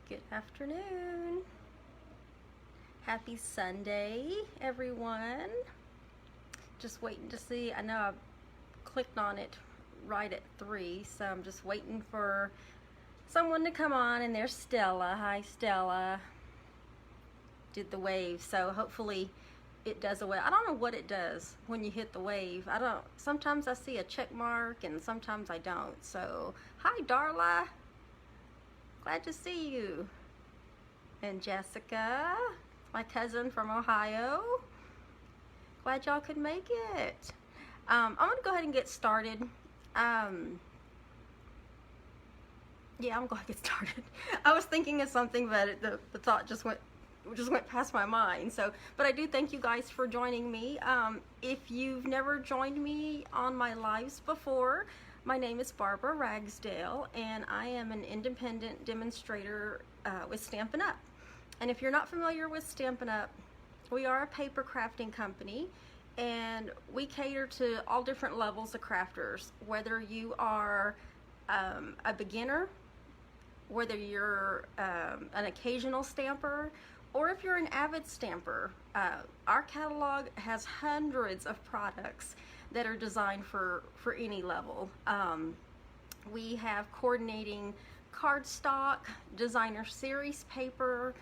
Good afternoon. Happy Sunday, everyone. Just waiting to see. I know I clicked on it right at 3, so I'm just waiting for someone to come on, and there's Stella. Hi, Stella. Did the wave, so hopefully it does a wave. I don't know what it does when you hit the wave. Sometimes I see a check mark and sometimes I don't. So, hi, Darla. Glad to see you. And Jessica, my cousin from Ohio. Glad y'all could make it. I'm gonna go ahead and get started. Yeah, I'm going to get started. I was thinking of something, but the thought just went past my mind. So, but I do thank you guys for joining me. If you've never joined me on my lives before, my name is Barbara Ragsdale, and I am an independent demonstrator with Stampin' Up. And if you're not familiar with Stampin' Up, we are a paper crafting company, and we cater to all different levels of crafters, whether you are a beginner, whether you're an occasional stamper, or if you're an avid stamper. Our catalog has hundreds of products that are designed for any level. We have coordinating cardstock, designer series paper,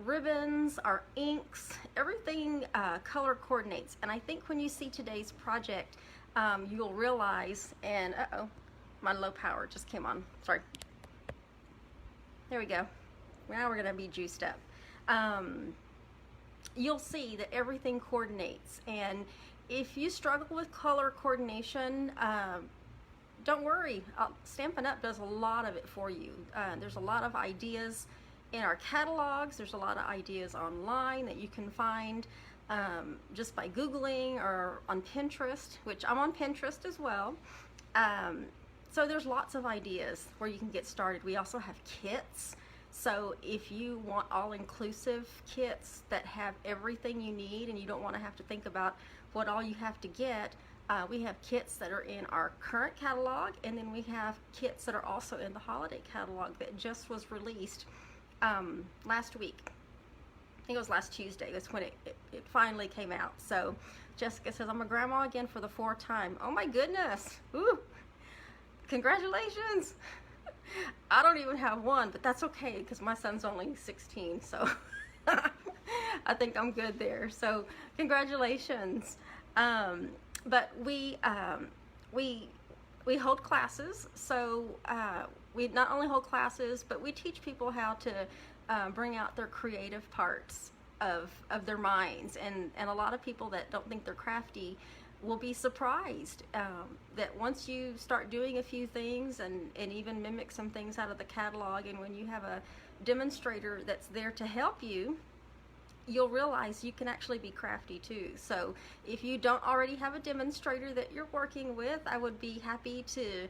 ribbons, our inks, everything color coordinates. And I think when you see today's project, you'll realize, and uh-oh, my low power just came on, sorry. There we go. Now we're gonna be juiced up. You'll see that everything coordinates, and if you struggle with color coordination, don't worry. Stampin' Up does a lot of it for you. There's a lot of ideas in our catalogs. There's a lot of ideas online that you can find just by Googling or on Pinterest, which I'm on Pinterest as well. So there's lots of ideas where you can get started. We also have kits. So if you want all-inclusive kits that have everything you need and you don't want to have to think about what all you have to get, we have kits that are in our current catalog, and then we have kits that are also in the holiday catalog that just was released last week. I think it was last Tuesday. That's when it finally came out. So Jessica says, I'm a grandma again for the 4th time. Oh my goodness. Ooh. Congratulations. I don't even have one, but that's okay because my son's only 16, so I think I'm good there. So congratulations. But we hold classes, so we not only hold classes, but we teach people how to bring out their creative parts of their minds, and a lot of people that don't think they're crafty will be surprised that once you start doing a few things and even mimic some things out of the catalog, and when you have a demonstrator that's there to help you, you'll realize you can actually be crafty too. So if you don't already have a demonstrator that you're working with, I would be happy to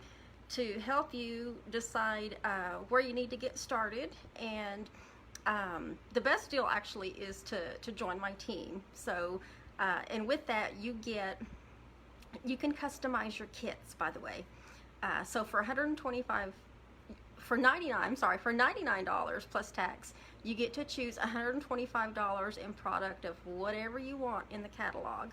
help you decide where you need to get started. And the best deal actually is to join my team. So and with that you can customize your kits, by the way. So for $99 plus tax, you get to choose $125 in product of whatever you want in the catalog.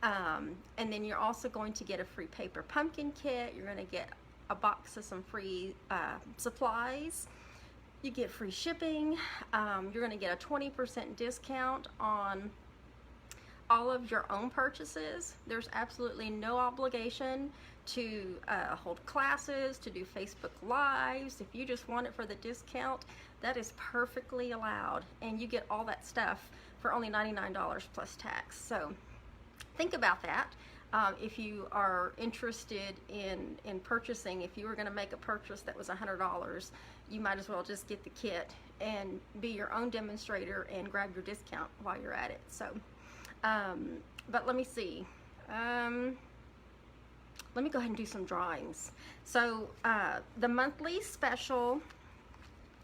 And then you're also going to get a free paper pumpkin kit. You're going to get a box of some free supplies. You get free shipping. You're going to get a 20% discount on all of your own purchases. There's absolutely no obligation to hold classes, to do Facebook Lives. If you just want it for the discount, that is perfectly allowed, and you get all that stuff for only $99 plus tax. So think about that. If you are interested in purchasing, if you were going to make a purchase that was $100, you might as well just get the kit and be your own demonstrator and grab your discount while you're at it. So but let me see. Let me go ahead and do some drawings. So the monthly special,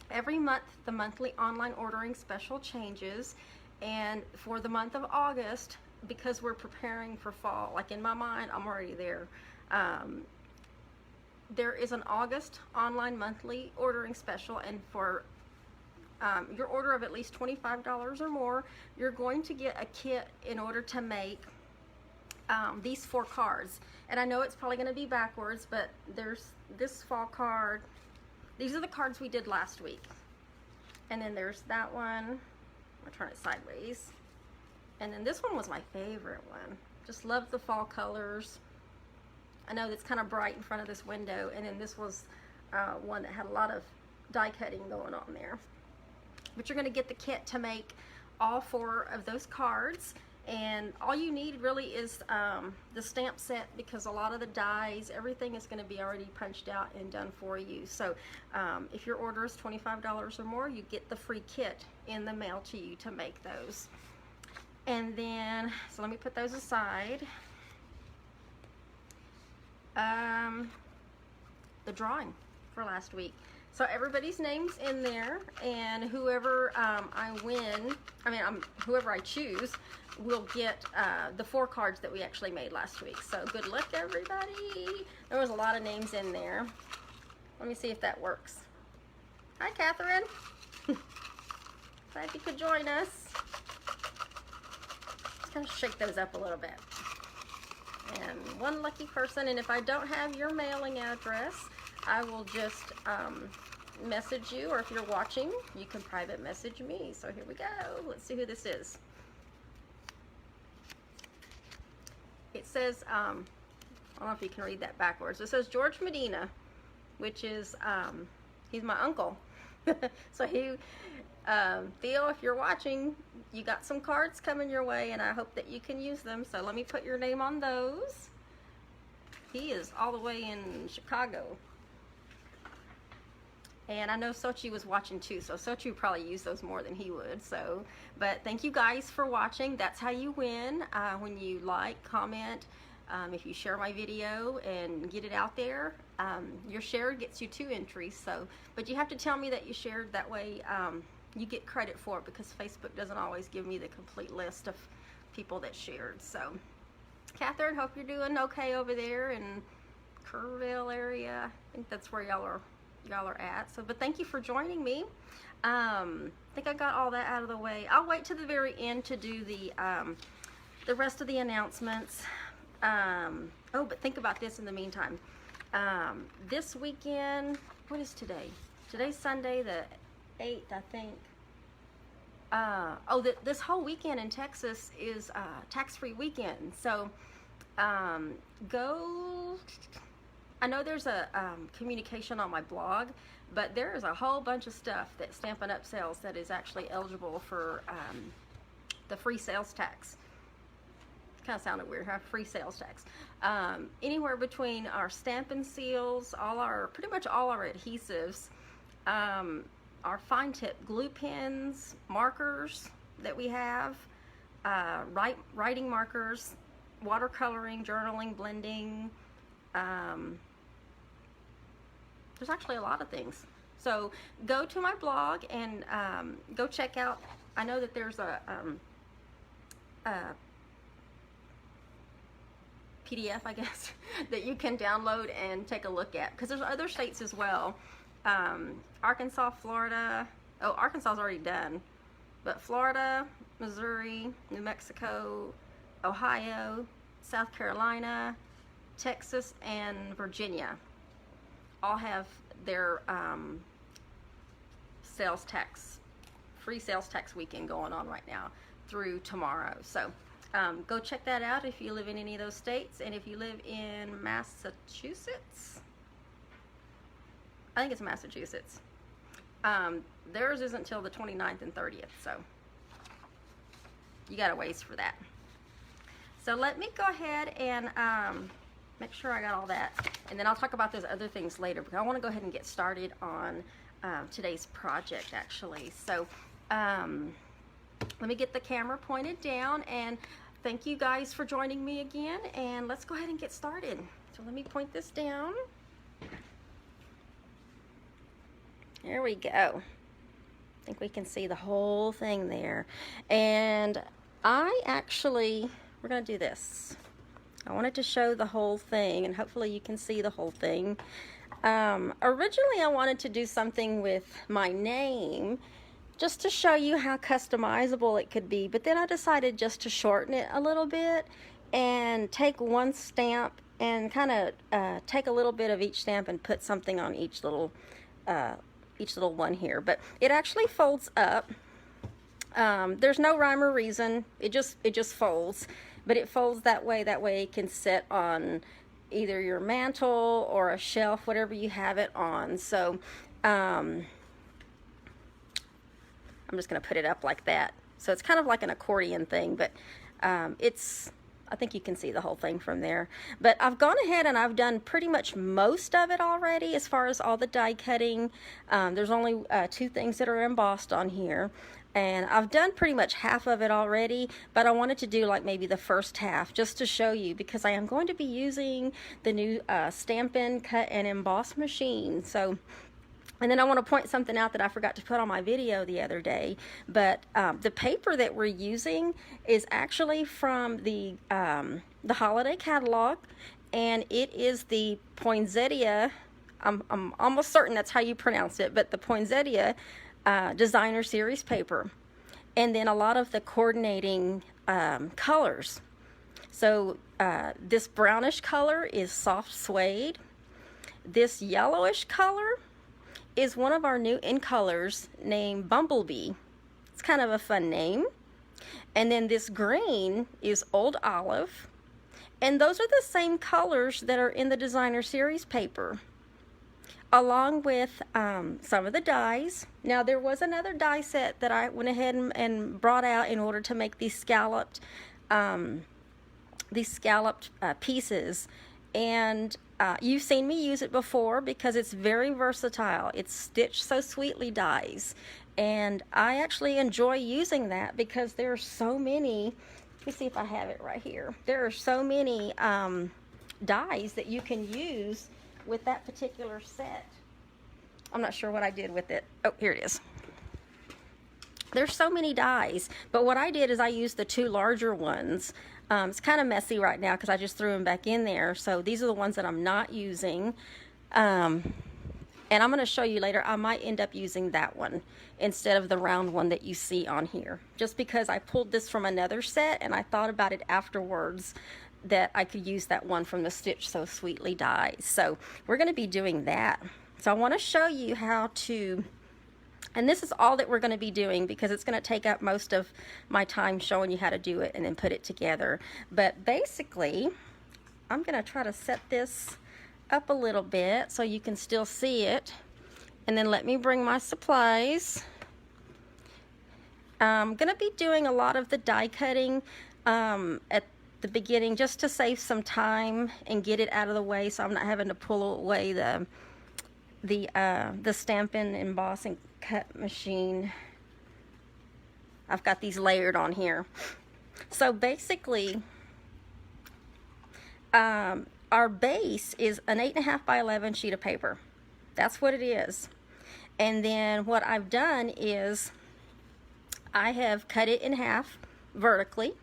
every month the monthly online ordering special changes, and for the month of August, because we're preparing for fall, like in my mind I'm already there, there is an August online monthly ordering special, and for your order of at least $25 or more, you're going to get a kit in order to make these 4 cards. And I know it's probably going to be backwards, but there's this fall card. These are the cards we did last week. And then there's that one. I'll turn it sideways. And then this one was my favorite one. Just love the fall colors. I know it's kind of bright in front of this window. And then this was one that had a lot of die cutting going on there. But you're going to get the kit to make all 4 of those cards. And all you need really is the stamp set, because a lot of the dies, everything is going to be already punched out and done for you. So if your order is $25 or more, you get the free kit in the mail to you to make those. And then, so let me put those aside. The drawing for last week. So everybody's name's in there, and whoever whoever I choose will get the 4 cards that we actually made last week. So good luck, everybody. There was a lot of names in there. Let me see if that works. Hi, Catherine. Glad you could join us. Just kind of shake those up a little bit. And one lucky person, and if I don't have your mailing address, I will just message you, or if you're watching, you can private message me. So here we go. Let's see who this is. It says, I don't know if you can read that backwards. It says George Medina, which is, he's my uncle. So he, Theo, if you're watching, you got some cards coming your way, and I hope that you can use them. So let me put your name on those. He is all the way in Chicago. And I know Sochi was watching too, so Sochi would probably use those more than he would. So, but thank you guys for watching. That's how you win, when you like, comment, if you share my video and get it out there. Your share gets you 2 entries. So, but you have to tell me that you shared. That way, you get credit for it, because Facebook doesn't always give me the complete list of people that shared. So, Catherine, hope you're doing okay over there in Kerrville area. I think that's where y'all are at. So, but thank you for joining me. I think I got all that out of the way. I'll wait to the very end to do the rest of the announcements. Oh, but think about this in the meantime. This weekend, what is today? Today's Sunday, the 8th, I think. This whole weekend in Texas is tax-free weekend. So go. I know there's a communication on my blog, but there is a whole bunch of stuff that Stampin' Up! Sells that is actually eligible for the free sales tax. Kind of sounded weird, huh? Free sales tax. Anywhere between our Stampin' seals, pretty much all our adhesives, our fine tip glue pens, markers that we have, writing markers, watercoloring, journaling, blending. There's actually a lot of things. So go to my blog and go check out. I know that there's a PDF, I guess, that you can download and take a look at, because there's other states as well. Arkansas, Florida. Oh, Arkansas is already done, but Florida, Missouri, New Mexico, Ohio, South Carolina, Texas, and Virginia all have their free sales tax weekend going on right now through tomorrow. So go check that out if you live in any of those states. And if you live in Massachusetts, I think it's Massachusetts, theirs isn't until the 29th and 30th, so you got a ways for that. So let me go ahead and make sure I got all that, and then I'll talk about those other things later, because I want to go ahead and get started on today's project actually. So let me get the camera pointed down, and thank you guys for joining me again, and let's go ahead and get started. So let me point this down. There we go. I think we can see the whole thing there. And we're going to do this. I wanted to show the whole thing, and hopefully you can see the whole thing. Originally I wanted to do something with my name, just to show you how customizable it could be. But then I decided just to shorten it a little bit and take one stamp and kind of take a little bit of each stamp and put something on each little one here. But it actually folds up. There's no rhyme or reason. It just folds, but it folds that way. That way it can sit on either your mantle or a shelf, whatever you have it on. So I'm just going to put it up like that. So it's kind of like an accordion thing, but I think you can see the whole thing from there. But I've gone ahead and I've done pretty much most of it already as far as all the die cutting. There's only 2 things that are embossed on here. And I've done pretty much half of it already, but I wanted to do like maybe the first half just to show you, because I am going to be using the new Stampin' Cut and Emboss machine. So, and then I want to point something out that I forgot to put on my video the other day, but the paper that we're using is actually from the holiday catalog, and it is the Poinsettia. I'm almost certain that's how you pronounce it, but the Poinsettia designer series paper, and then a lot of the coordinating colors. So this brownish color is soft suede. This yellowish color is one of our new in colors named Bumblebee. It's kind of a fun name. And then this green is Old Olive, and those are the same colors that are in the designer series paper, along with some of the dies. Now there was another die set that I went ahead and brought out in order to make these scalloped pieces, and you've seen me use it before because it's very versatile. It's Stitch So Sweetly dies, and I actually enjoy using that because there are so many. Let me see if I have it right here. There are so many dies that you can use with that particular set. I'm not sure what I did with it. Oh, here it is. There's so many dies, but what I did is I used the 2 larger ones. It's kind of messy right now because I just threw them back in there. So these are the ones that I'm not using. And I'm going to show you later, I might end up using that one instead of the round one that you see on here. Just because I pulled this from another set and I thought about it afterwards that I could use that one from the Stitch So Sweetly dies. So we're going to be doing that. So I want to show you how to, and this is all that we're going to be doing because it's going to take up most of my time showing you how to do it and then put it together. But basically, I'm going to try to set this up a little bit so you can still see it, and then let me bring my supplies. I'm going to be doing a lot of the die cutting at the beginning just to save some time and get it out of the way so I'm not having to pull away the Stampin' Emboss and Cut machine. I've got these layered on here. So basically, our base is an 8.5 by 11 sheet of paper. That's what it is. And then what I've done is I have cut it in half vertically.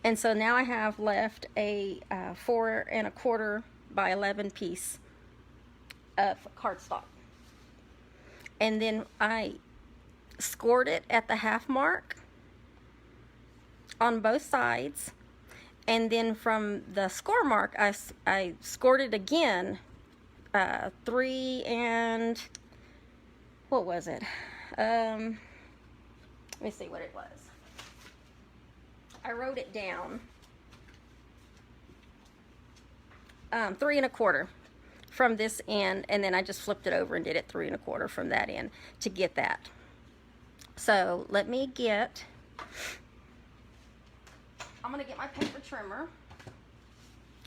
And so now I have left a 4 1/4 by 11 piece of cardstock. And then I scored it at the half mark on both sides. And then from the score mark, I scored it again, 3 and, what was it? Let me see what it was. I wrote it down. 3 1/4 from this end, and then I just flipped it over and did it 3 1/4 from that end to get that. So let me get, I'm going to get my paper trimmer.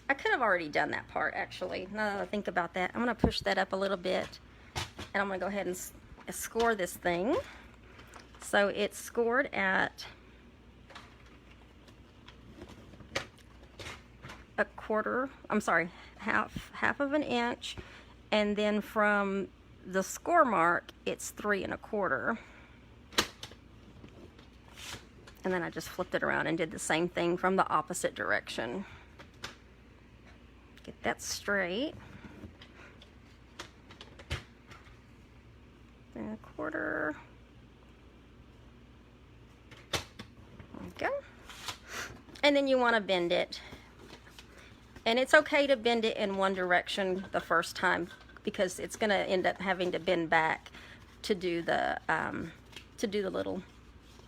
I could have already done that part actually, now that I think about that. I'm going to push that up a little bit, and I'm going to go ahead and score this thing. So it's scored at a quarter, I'm sorry, half of an inch, and then from the score mark it's 3 1/4. And then I just flipped it around and did the same thing from the opposite direction. Get that straight. 3 1/4. and then you want to bend it. And it's okay to bend it in one direction the first time, because it's going to end up having to bend back to do the little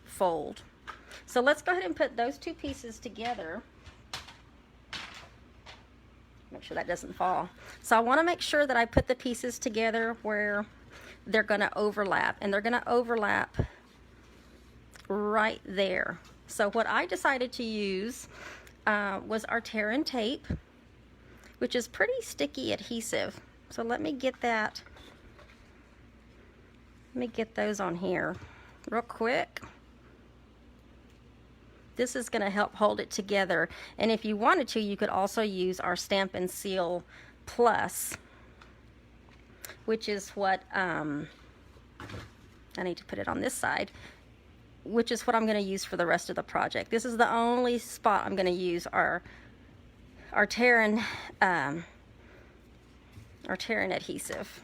fold. So let's go ahead and put those two pieces together. Make sure that doesn't fall. So I want to make sure that I put the pieces together where they're going to overlap, and they're going to overlap right there. So what I decided to use was our tear and tape, which is pretty sticky adhesive. So let me get that. Let me get those on here real quick. This is going to help hold it together. And if you wanted to, you could also use our Stampin' Seal Plus, which is what, I need to put it on this side, which is what I'm going to use for the rest of the project. This is the only spot I'm going to use our tear and adhesive.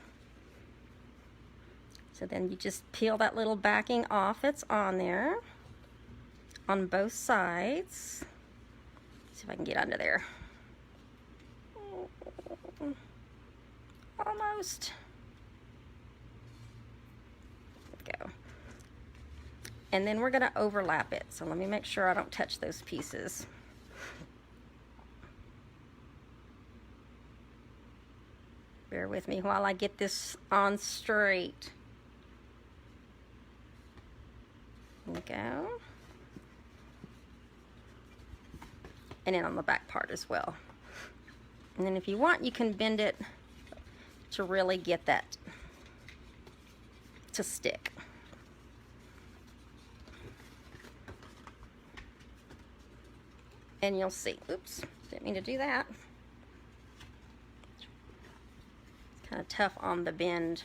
So then you just peel that little backing off that's on there on both sides. See if I can get under there. Almost. There we go. And then we're going to overlap it. So let me make sure I don't touch those pieces. Bear with me while I get this on straight. There we go. And then on the back part as well. And then if you want, you can bend it to really get that to stick. And you'll see, oops, didn't mean to do that. It's kind of tough on the bend.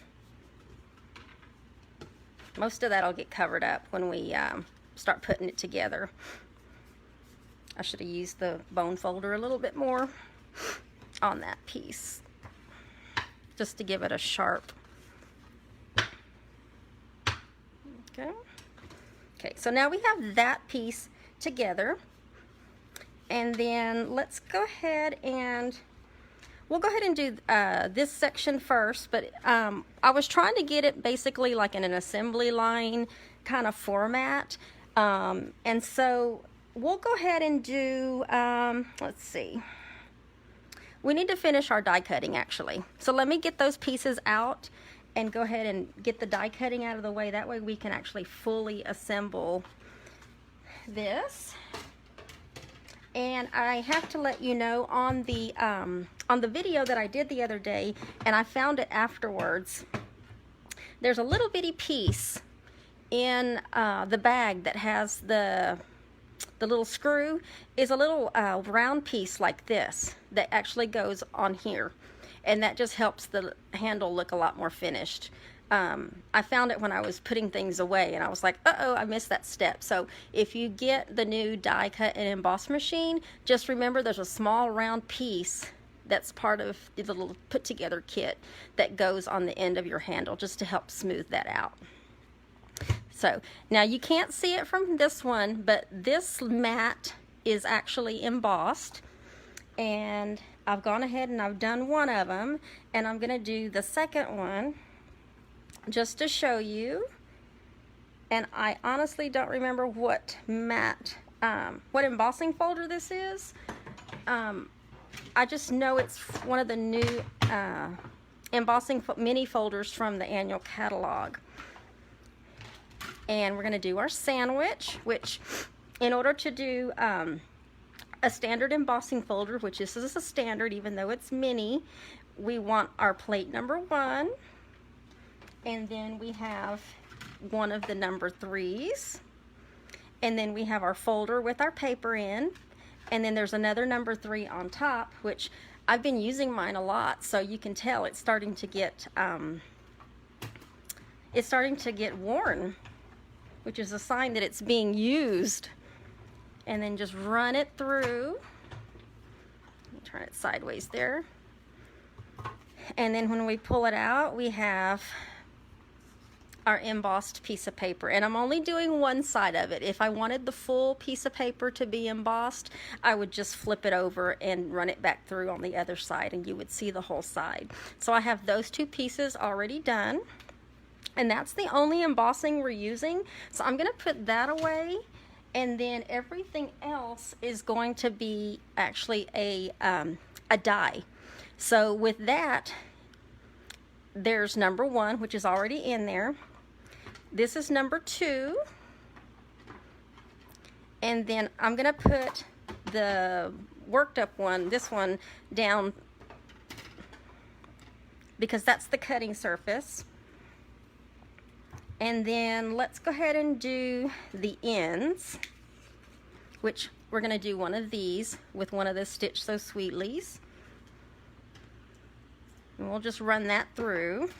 Most of that'll get covered up when we start putting it together. I should have used the bone folder a little bit more on that piece, just to give it a sharp. Okay. Okay, so now we have that piece together. And then let's go ahead and we'll go ahead and do this section first, but I was trying to get it basically like in an assembly line kind of format. And so we'll go ahead and do, let's see. We need to finish our die cutting actually. So let me get those pieces out and go ahead and get the die cutting out of the way. That way we can actually fully assemble this. And I have to let you know on the video that I did the other day, and I found it afterwards, there's a little bitty piece in the bag that has the little screw, is a little round piece like this that actually goes on here, and that just helps the handle look a lot more finished. I found it when I was putting things away, and I was like, uh-oh, I missed that step. So if you get the new die cut and emboss machine, just remember there's a small round piece that's part of the little put together kit that goes on the end of your handle just to help smooth that out. So now you can't see it from this one, but this mat is actually embossed, and I've gone ahead and I've done one of them, and I'm gonna do the second one just to show you. And I honestly don't remember what mat, what embossing folder this is. I just know it's one of the new embossing mini folders from the annual catalog. And we're going to do our sandwich, which in order to do a standard embossing folder, which this is a standard even though it's mini, we want our plate number 1, and then we have one of the number 3s, and then we have our folder with our paper in, and then there's another number 3 on top, which I've been using mine a lot, so you can tell it's starting to get worn, which is a sign that it's being used. And then just run it through. Let me turn it sideways there. And then when we pull it out, we have our embossed piece of paper, and I'm only doing one side of it. If I wanted the full piece of paper to be embossed, I would just flip it over and run it back through on the other side, and you would see the whole side. So I have those two pieces already done, and that's the only embossing we're using. So I'm going to put that away, and then everything else is going to be actually a die. So with that, there's number 1, which is already in there. This is number 2, and then I'm gonna put the worked up one, this one, down because that's the cutting surface. And then let's go ahead and do the ends, which we're gonna do one of these with one of the Stitch So Sweetlies. And we'll just run that through.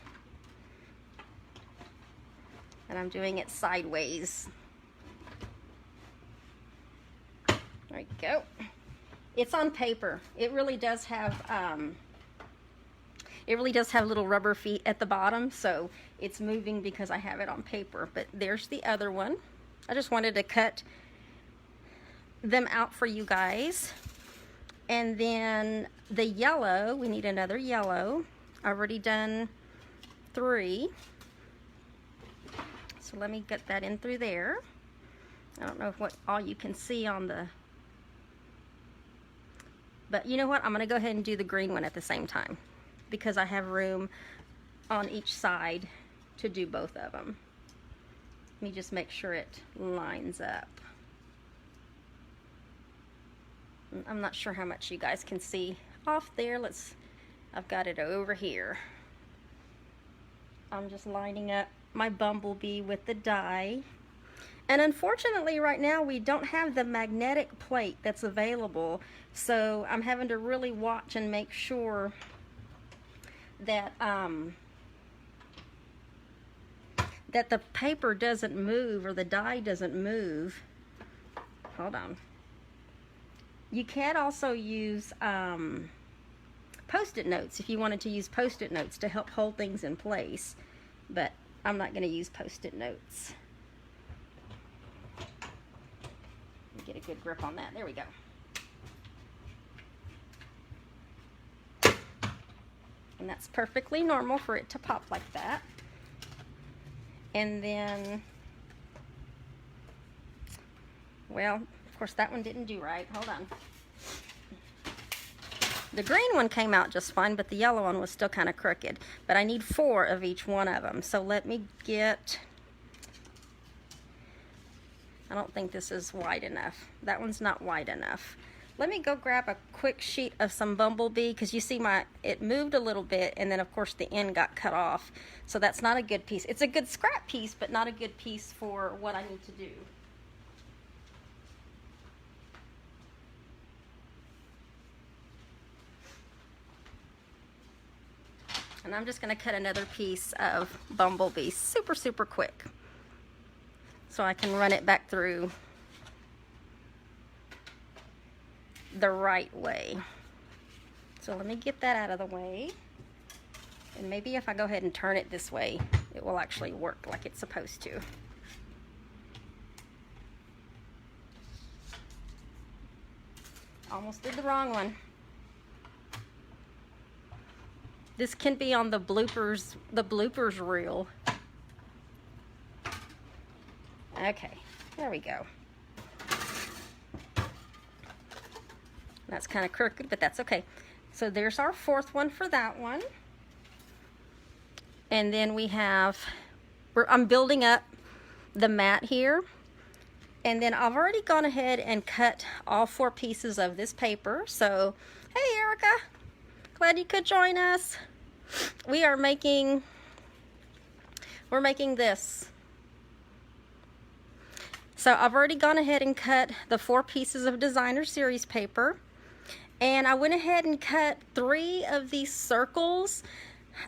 And I'm doing it sideways. There we go. It's on paper. It really does have little rubber feet at the bottom, so it's moving because I have it on paper. But there's the other one. I just wanted to cut them out for you guys. And then the yellow, we need another yellow. I've already done 3. So let me get that in through there. I don't know what all you can see on the, but you know what? I'm gonna go ahead and do the green one at the same time because I have room on each side to do both of them. Let me just make sure it lines up. I'm not sure how much you guys can see off there. I've got it over here. I'm just lining up my bumblebee with the die. And unfortunately right now we don't have the magnetic plate that's available, so I'm having to really watch and make sure that that the paper doesn't move or the die doesn't move. Hold on. You can also use Post-it notes if you wanted to use Post-it notes to help hold things in place, but I'm not going to use Post-it notes. Get a good grip on that. There we go. And that's perfectly normal for it to pop like that. And then, well, of course that one didn't do right. Hold on. The green one came out just fine, but the yellow one was still kind of crooked. But I need 4 of each one of them. So let me get, I don't think this is wide enough. That one's not wide enough. Let me go grab a quick sheet of some bumblebee, because you see it moved a little bit, and then of course the end got cut off. So that's not a good piece. It's a good scrap piece, but not a good piece for what I need to do. And I'm just going to cut another piece of bumblebee super, super quick so I can run it back through the right way. So let me get that out of the way. And maybe if I go ahead and turn it this way, it will actually work like it's supposed to. Almost did the wrong one. This can be on the bloopers reel. Okay, there we go. That's kind of crooked, but that's okay. So there's our 4th one for that one. And then we have, I'm building up the mat here. And then I've already gone ahead and cut all 4 pieces of this paper. So, hey Erica, glad you could join us. We're making this. So I've already gone ahead and cut the 4 pieces of designer series paper. And I went ahead and cut 3 of these circles.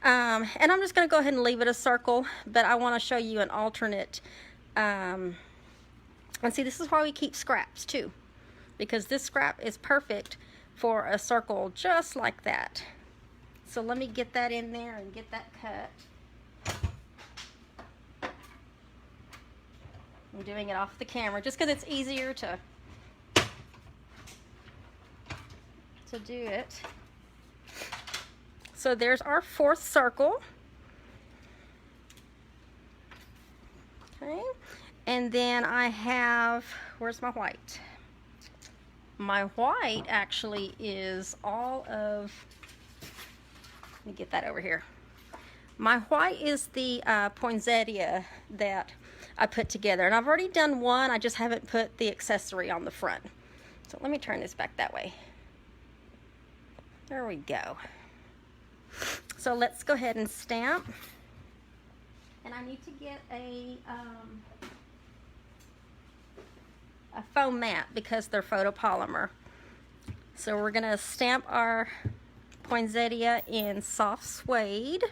And I'm just going to go ahead and leave it a circle, but I want to show you an alternate. And see, this is why we keep scraps too, because this scrap is perfect for a circle just like that. So let me get that in there and get that cut. I'm doing it off the camera just because it's easier to do it. So there's our fourth circle. Okay, and then I have, where's my white? My white actually is all of, let me get that over here. My white is the poinsettia that I put together, and I've already done one, I just haven't put the accessory on the front. So let me turn this back that way. There we go. So let's go ahead and stamp. And I need to get a foam mat because they're photopolymer. So we're gonna stamp our poinsettia in soft suede.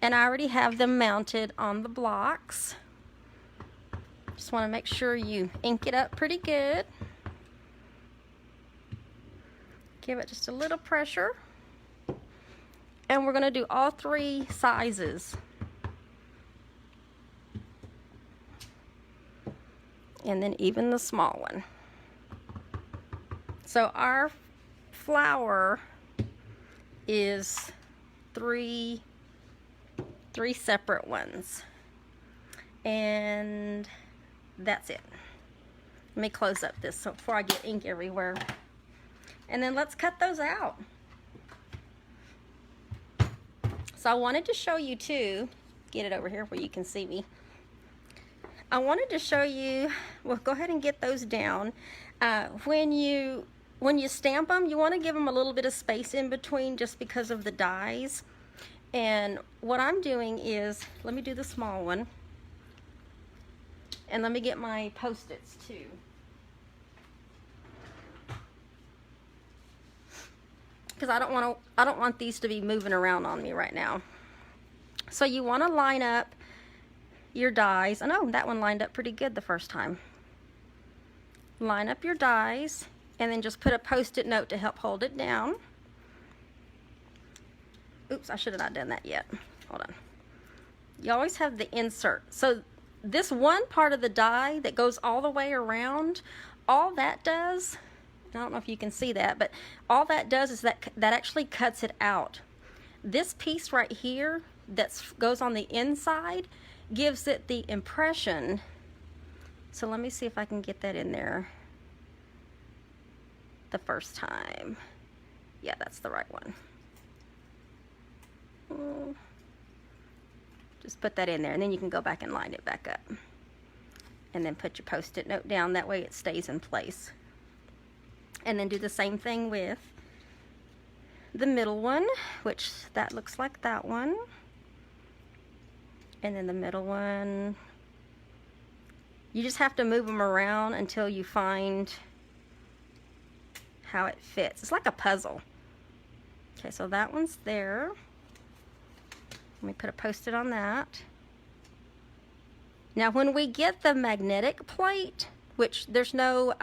And I already have them mounted on the blocks. Just wanna make sure you ink it up pretty good. Give it just a little pressure. And we're gonna do all three sizes. And then even the small one. So our flower is three separate ones. And that's it. Let me close up this so before I get ink everywhere. And then let's cut those out. So I wanted to show you too, get it over here where you can see me. I wanted to show you, well, go ahead and get those down. When you stamp them, you want to give them a little bit of space in between just because of the dies. And what I'm doing is, let me do the small one. And let me get my Post-its too. Because I don't want these to be moving around on me right now. So you want to line up your dies. I know that one lined up pretty good the first time. Line up your dies and then just put a Post-it note to help hold it down. Oops, I should have not done that yet. Hold on. You always have the insert. So this one part of the die that goes all the way around, all that does, I don't know if you can see that, but all that does is that actually cuts it out. This piece right here that goes on the inside gives it the impression. So let me see if I can get that in there the first time. Yeah, that's the right one. Just put that in there and then you can go back and line it back up. And then put your Post-it note down, that way it stays in place. And then do the same thing with the middle one, which that looks like that one. And then the middle one, you just have to move them around until you find how it fits. It's like a puzzle. Okay, so that one's there. Let me put a Post-it on that. Now when we get the magnetic plate, which there's no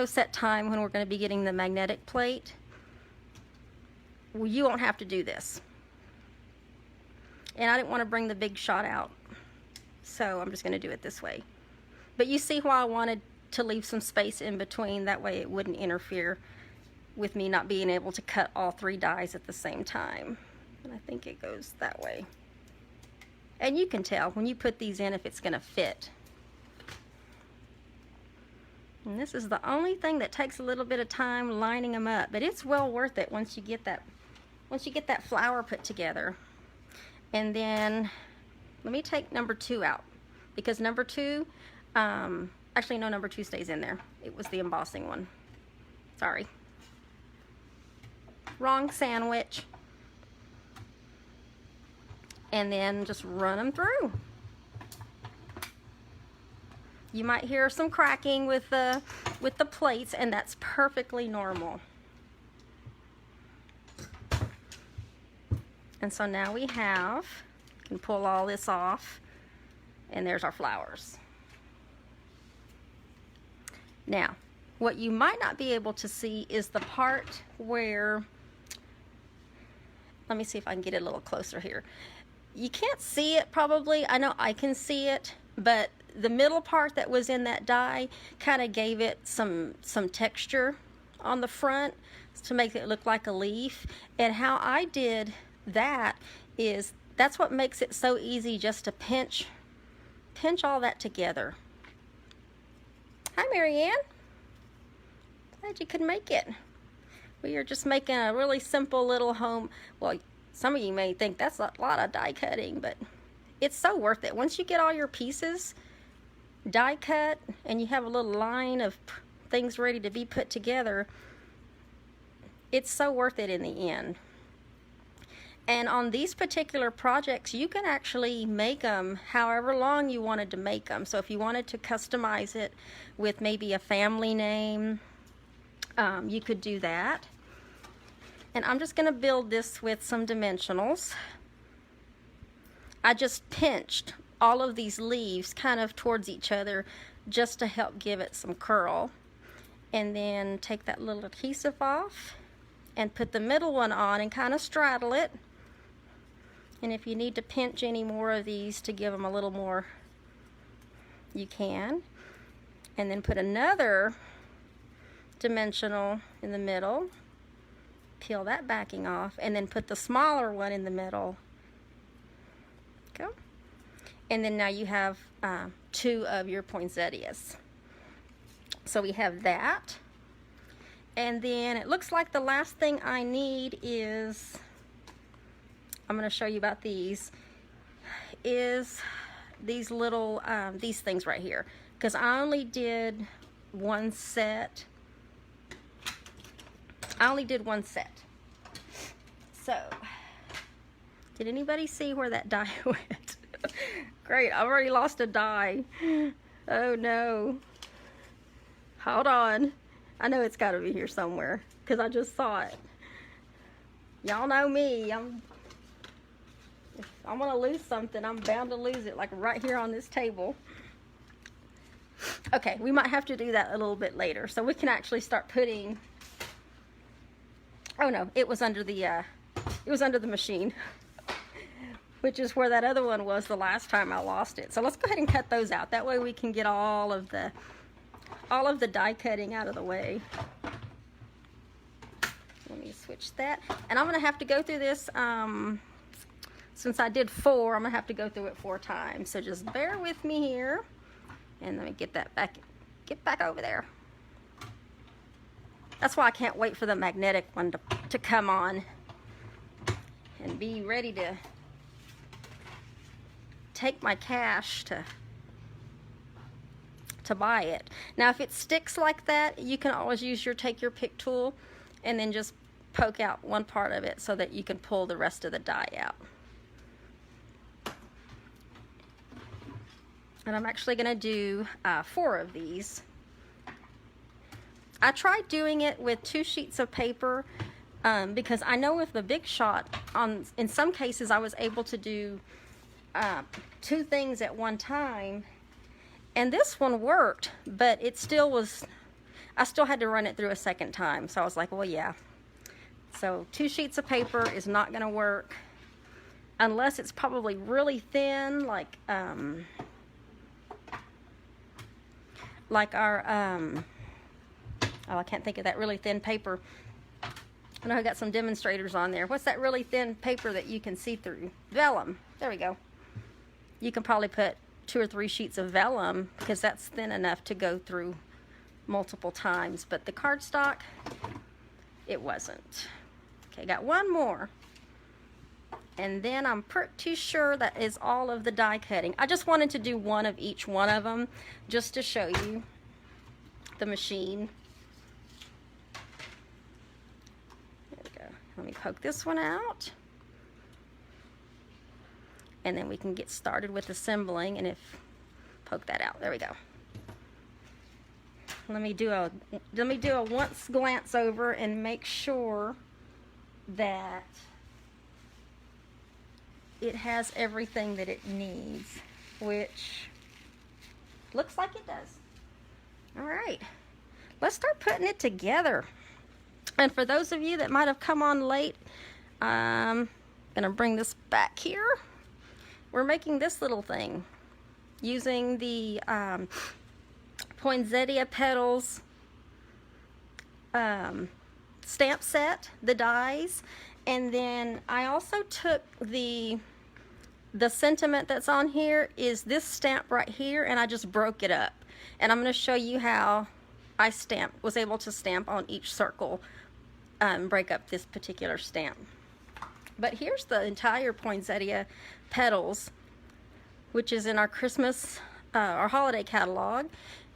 set time when we're going to be getting the magnetic plate, well, you won't have to do this. And I didn't want to bring the big shot out, so I'm just going to do it this way. But you see why I wanted to leave some space in between, that way it wouldn't interfere with me not being able to cut all three dies at the same time. And I think it goes that way. And you can tell when you put these in if it's going to fit. And this is the only thing that takes a little bit of time lining them up, but it's well worth it once you get that flower put together. And then let me take number 2 out, because number 2, actually no, number 2 stays in there. It was the embossing one. Sorry. Wrong sandwich. And then just run them through. You might hear some cracking with the plates, and that's perfectly normal. And so now we can pull all this off, and there's our flowers. Now, what you might not be able to see is the part where, let me see if I can get it a little closer here. You can't see it probably. I know I can see it, but the middle part that was in that die kind of gave it some texture on the front to make it look like a leaf. And how I did that is, that's what makes it so easy, just to pinch all that together. Hi, Marianne. Glad you could make it. We are just making a really simple little home. Well, some of you may think that's a lot of die cutting, but it's so worth it. Once you get all your pieces die cut and you have a little line of things ready to be put together, it's so worth it in the end. And on these particular projects, you can actually make them however long you wanted to make them. So if you wanted to customize it with maybe a family name, you could do that. And I'm just going to build this with some dimensionals. I just pinched all of these leaves kind of towards each other just to help give it some curl. And then take that little adhesive off and put the middle one on and kind of straddle it. And if you need to pinch any more of these to give them a little more, you can. And then put another dimensional in the middle. Peel that backing off, and then put the smaller one in the middle. Go. And then now you have 2 of your poinsettias. So we have that. And then it looks like the last thing I need is, I'm going to show you about these, is these little, these things right here. Because I only did one set. So, did anybody see where that die went? Great, I've already lost a die. Oh no. Hold on. I know it's got to be here somewhere because I just saw it. Y'all know me. If I'm going to lose something, I'm bound to lose it, like right here on this table. Okay, we might have to do that a little bit later. So we can actually start putting... Oh no, it was under the machine, which is where that other one was the last time I lost it. So let's go ahead and cut those out. That way we can get all of the die cutting out of the way. Let me switch that. And I'm going to have to go through this, since I did 4, I'm going to have to go through it 4 times. So just bear with me here. And let me get that back, get back over there. That's why I can't wait for the magnetic one to come on and be ready to take my cash to buy it. Now if it sticks like that, you can always use your take your pick tool and then just poke out one part of it so that you can pull the rest of the die out. And I'm actually going to do 4 of these. I tried doing it with 2 sheets of paper because I know with the Big Shot, in some cases I was able to do 2 things at one time, and this one worked, but it still was, I still had to run it through a second time. So I was like, well, yeah. So 2 sheets of paper is not going to work unless it's probably really thin, like our oh, I can't think of that really thin paper. I know I got some demonstrators on there. What's that really thin paper that you can see through? Vellum. There we go. You can probably put 2 or 3 sheets of vellum because that's thin enough to go through multiple times. But the cardstock, it wasn't. Okay, got 1 more. And then I'm pretty sure that is all of the die cutting. I just wanted to do 1 of each one of them just to show you the machine. Let me poke this one out. And then we can get started with assembling, and poke that out. There we go. Let me do a once glance over and make sure that it has everything that it needs, which looks like it does. All right, let's start putting it together. And for those of you that might have come on late, I'm gonna bring this back here. We're making this little thing. using the Poinsettia Petals stamp set, the dies, and then I also took the sentiment that's on here is this stamp right here, and I just broke it up, and I'm going to show you how I was able to stamp on each circle, break up this particular stamp. But here's the entire Poinsettia Petals, which is in our Christmas, our holiday catalog,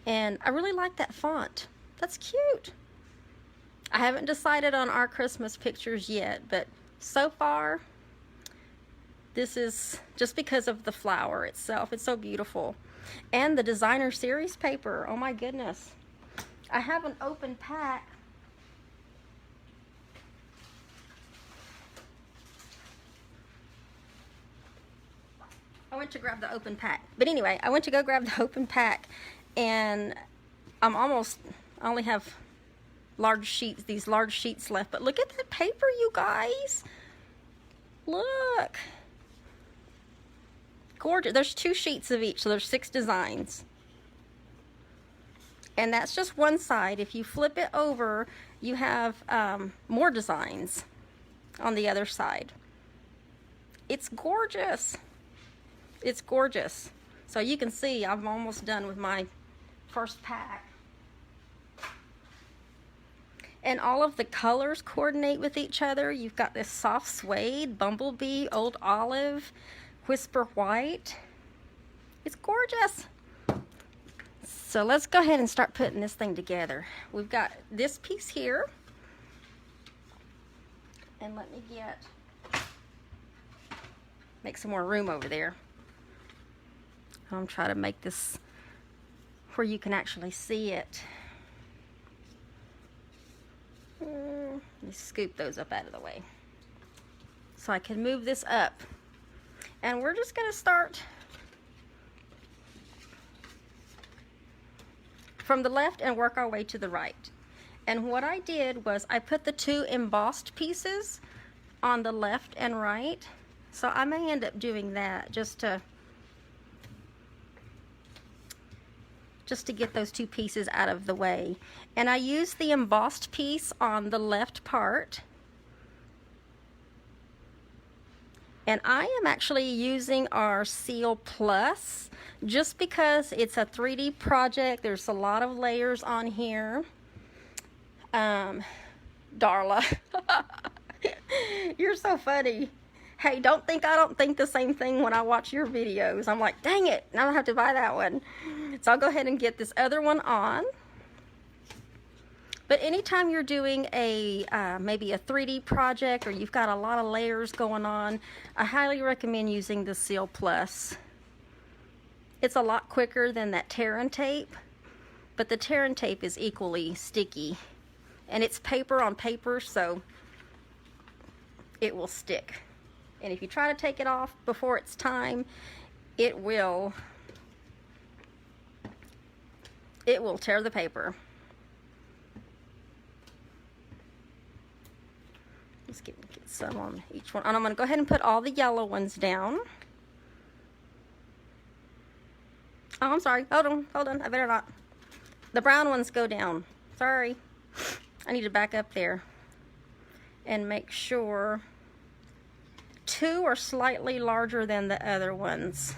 and I really like that font. That's cute. I haven't decided on our Christmas pictures yet, but so far, this is just because of the flower itself. It's so beautiful. And the designer series paper, oh my goodness. I have an open pack. I went to grab the open pack. But anyway, I went to go grab the open pack, and I only have large sheets, these large sheets left. But look at that paper, you guys. Look. Gorgeous. There's 2 sheets of each, so there's 6 designs. And that's just one side. If you flip it over, you have more designs on the other side. It's gorgeous. It's gorgeous. So you can see I'm almost done with my first pack. And all of the colors coordinate with each other. You've got this soft suede, bumblebee, old olive, whisper white. It's gorgeous. So let's go ahead and start putting this thing together. We've got this piece here. And let me make some more room over there. I'm trying to make this where you can actually see it. Let me scoop those up out of the way so I can move this up. And we're just going to start from the left and work our way to the right. And what I did was I put the 2 embossed pieces on the left and right. So I may end up doing that just to get those 2 pieces out of the way. And I used the embossed piece on the left part. And I am actually using our Seal Plus just because it's a 3D project. There's a lot of layers on here. Darla, you're so funny. Hey, don't think I don't think the same thing when I watch your videos. I'm like, dang it, now I have to buy that one. So I'll go ahead and get this other one on. But anytime you're doing a maybe a 3D project or you've got a lot of layers going on, I highly recommend using the Seal Plus. It's a lot quicker than that tear and tape, but the tear and tape is equally sticky. And it's paper on paper, so it will stick. And if you try to take it off before it's time, it will tear the paper. Let's get some on each one. And I'm going to go ahead and put all the yellow ones down. Oh, I'm sorry. Hold on. I better not. The brown ones go down. Sorry. I need to back up there and make sure 2 are slightly larger than the other ones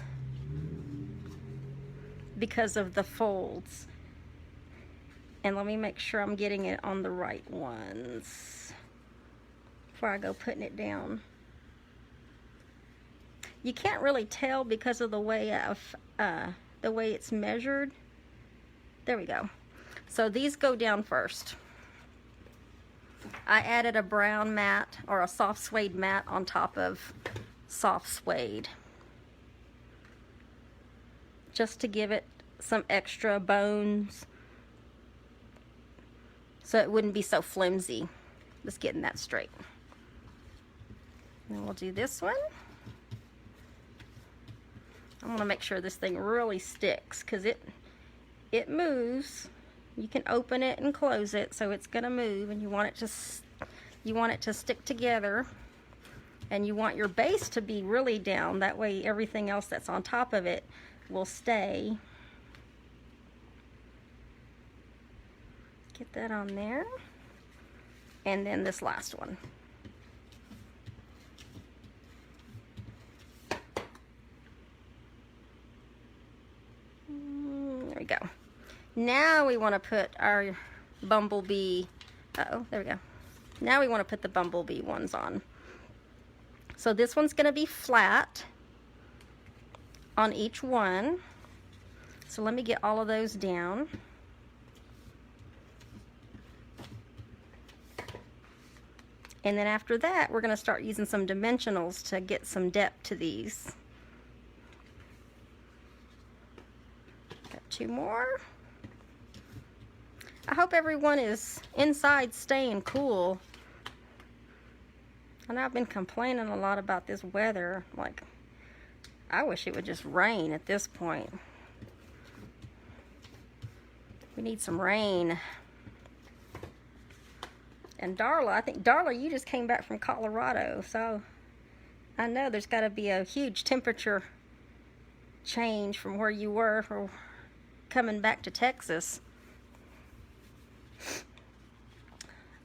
because of the folds. And let me make sure I'm getting it on the right ones before I go putting it down. You can't really tell because of the way it's measured. There we go. So these go down first. I added a brown mat or a soft suede mat on top of soft suede just to give it some extra bones so it wouldn't be so flimsy. Just getting that straight. And we'll do this one. I want to make sure this thing really sticks because it moves. You can open it and close it, so it's going to move, and you want it to stick together, and you want your base to be really down. That way everything else that's on top of it will stay. Get that on there. And then this last one. There we go. Now we want to put our bumblebee, there we go. Now we want to put the bumblebee ones on. So this one's going to be flat on each one. So let me get all of those down. And then after that, we're going to start using some dimensionals to get some depth to these. Got 2 more. I hope everyone is inside staying cool. I know I've been complaining a lot about this weather. Like, I wish it would just rain at this point. We need some rain. And Darla, I think, Darla, you just came back from Colorado, so I know there's got to be a huge temperature change from where you were for coming back to Texas.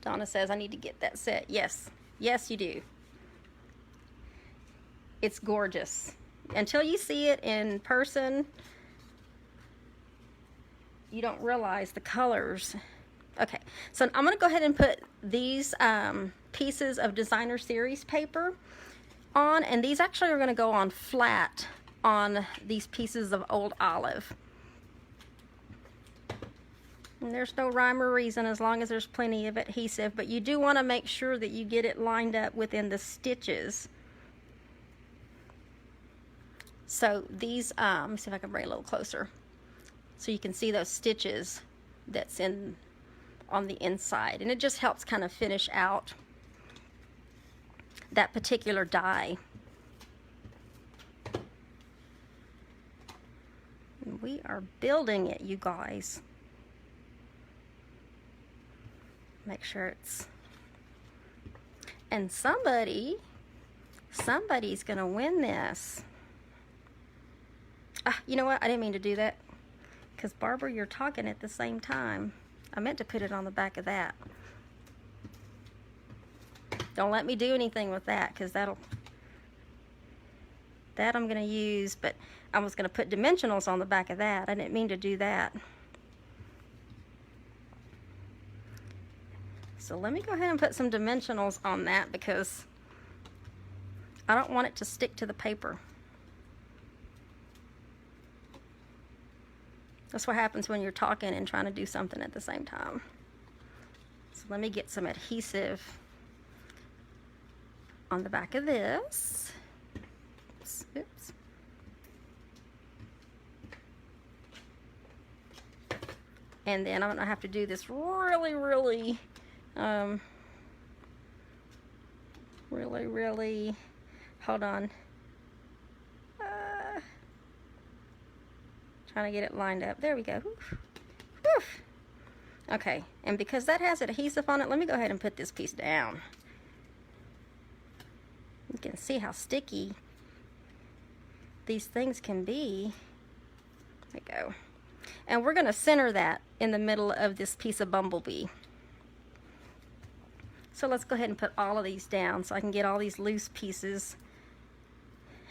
Donna says, I need to get that set. Yes. Yes, you do. It's gorgeous. Until you see it in person, you don't realize the colors. Okay, so I'm going to go ahead and put these pieces of designer series paper on, and these actually are going to go on flat on these pieces of old olive. And there's no rhyme or reason as long as there's plenty of adhesive, but you do want to make sure that you get it lined up within the stitches. So these, let me see if I can bring it a little closer so you can see those stitches that's in on the inside, and it just helps kind of finish out that particular die. And we are building it, you guys. Make sure it's, and somebody's gonna win this. You know what, I didn't mean to do that, because Barbara, you're talking at the same time. I meant to put it on the back of that. Don't let me do anything with that, because that I'm going to use, but I was going to put dimensionals on the back of that. I didn't mean to do that. So let me go ahead and put some dimensionals on that, because I don't want it to stick to the paper. That's what happens when you're talking and trying to do something at the same time. So let me get some adhesive on the back of this. Oops. And then I'm going to have to do this really, hold on. Trying to get it lined up. There we go. Oof. Oof. Okay, and because that has adhesive on it, let me go ahead and put this piece down. You can see how sticky these things can be. There we go. And we're going to center that in the middle of this piece of bumblebee. So let's go ahead and put all of these down so I can get all these loose pieces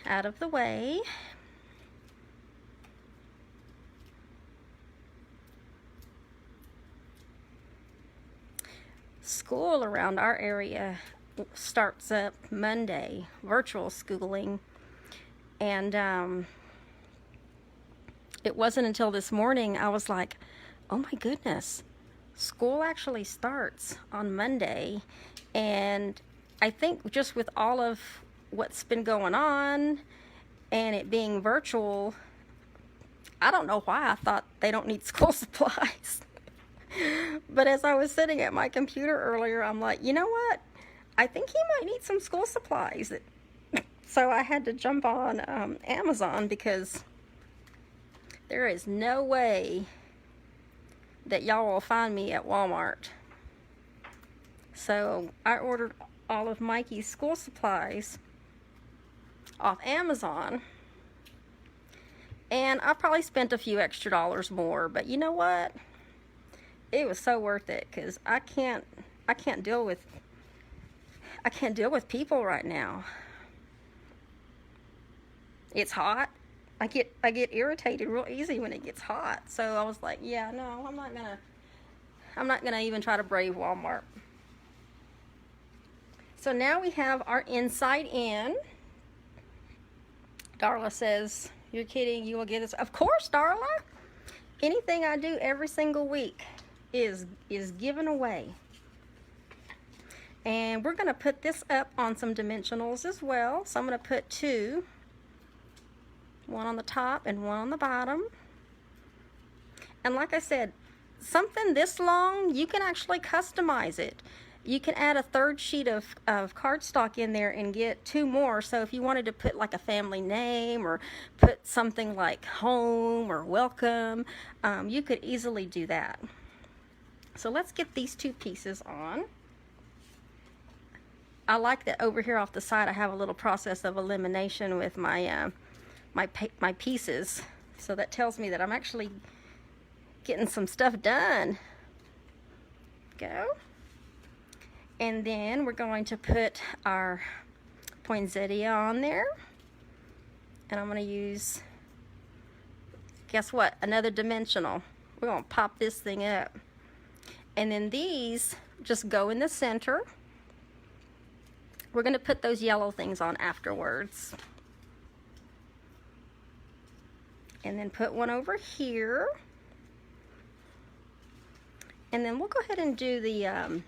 out of the way. School around our area starts up Monday, virtual schooling, and it wasn't until this morning I was like, oh my goodness, school actually starts on Monday. And I think just with all of what's been going on and it being virtual, I don't know why I thought they don't need school supplies. But as I was sitting at my computer earlier, I'm like, you know what? I think he might need some school supplies. So I had to jump on Amazon, because there is no way that y'all will find me at Walmart. So I ordered all of Mikey's school supplies off Amazon. And I probably spent a few extra dollars more, but you know what? It was so worth it, because I can't deal with people right now. It's hot. I get irritated real easy when it gets hot. So I was like, yeah, no, I'm not gonna even try to brave Walmart. So now we have our inside in. Darla says, "You're kidding, you will get this." Of course, Darla. Anything I do every single week is given away. And we're going to put this up on some dimensionals as well. So I'm going to put two. One on the top and one on the bottom. And like I said, something this long, you can actually customize it. You can add a third sheet of cardstock in there and get two more. So if you wanted to put like a family name or put something like home or welcome, you could easily do that. So let's get these two pieces on. I like that over here off the side I have a little process of elimination with my my pieces. So that tells me that I'm actually getting some stuff done. Go. And then we're going to put our poinsettia on there. And I'm going to use, guess what? Another dimensional. We're going to pop this thing up. And then these just go in the center. We're going to put those yellow things on afterwards. And then put one over here. And then we'll go ahead and do the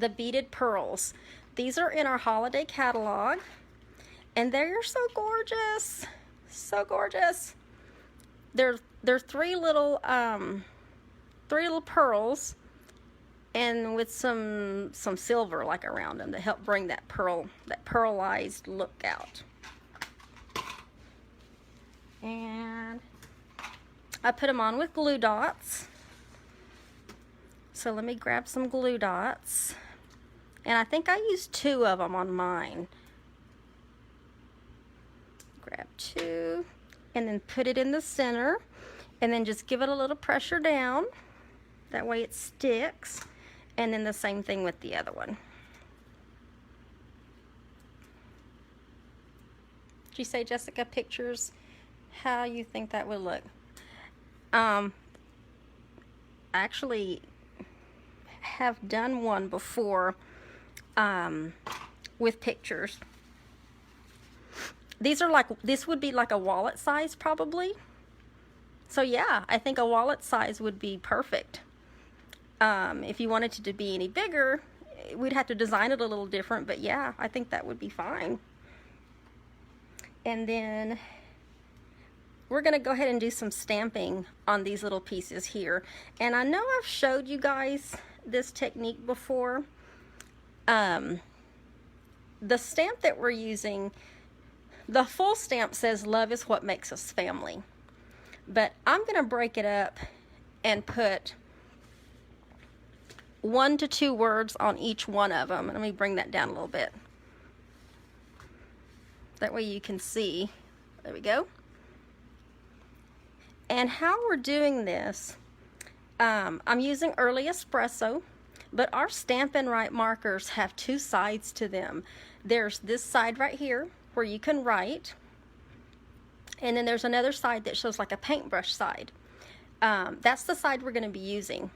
beaded pearls. These are in our holiday catalog, and they're so gorgeous, so gorgeous. They're three little pearls, and with some silver like around them to help bring that pearlized look out. And I put them on with glue dots. So let me grab some glue dots. And I think I used two of them on mine. Grab two and then put it in the center and then just give it a little pressure down. That way it sticks. And then the same thing with the other one. Did you say, Jessica, pictures how you think that would look? Actually have done one before with pictures. These are like, this would be like a wallet size probably. So yeah, I think a wallet size would be perfect. If you wanted it to be any bigger, we'd have to design it a little different, but yeah, I think that would be fine. And then we're going to go ahead and do some stamping on these little pieces here. And I know I've showed you guys this technique before. The stamp that we're using, the full stamp says love is what makes us family. But I'm going to break it up and put 1 to 2 words on each one of them. Let me bring that down a little bit. That way you can see. There we go. And how we're doing this, I'm using Early Espresso, but our Stampin' Write markers have 2 sides to them. There's this side right here where you can write, and then there's another side that shows like a paintbrush side. That's the side we're going to be using.